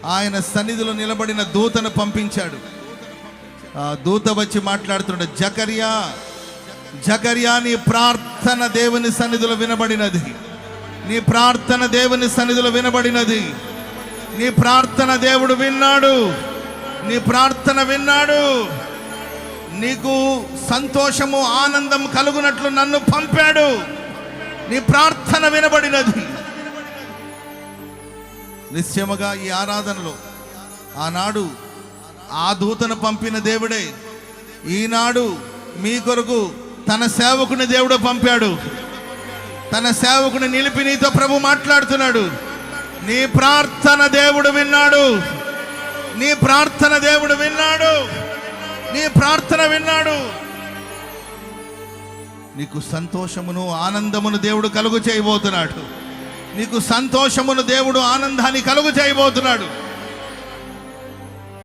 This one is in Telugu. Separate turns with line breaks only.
ఆయన సన్నిధిలో నిలబడిన దూతను పంపించాడు. ఆ దూత వచ్చి మాట్లాడుతున్నాడు, జకర్యా నీ ప్రార్థన దేవుని సన్నిధిలో వినబడినది. నీ ప్రార్థన దేవుని సన్నిధిలో వినబడినది. నీ ప్రార్థన దేవుడు విన్నాడు. నీ ప్రార్థన విన్నాడు. నీకు సంతోషము ఆనందం కలుగునట్లు నన్ను పంపాడు. నీ ప్రార్థన వినబడినది. నిశ్చయముగా ఈ ఆరాధనలో ఆనాడు ఆ దూతను పంపిన దేవుడే ఈనాడు మీ కొరకు తన సేవకుని దేవుడు పంపాడు. తన సేవకుని నిలిపి నీతో ప్రభు మాట్లాడుతున్నాడు. నీ ప్రార్థన దేవుడు విన్నాడు. నీ ప్రార్థన దేవుడు విన్నాడు. నీ ప్రార్థన విన్నాడు. నీకు సంతోషమును ఆనందమును దేవుడు కలుగు చేయబోతున్నాడు. నీకు సంతోషమును దేవుడు ఆనందాన్ని కలుగు చేయబోతున్నాడు.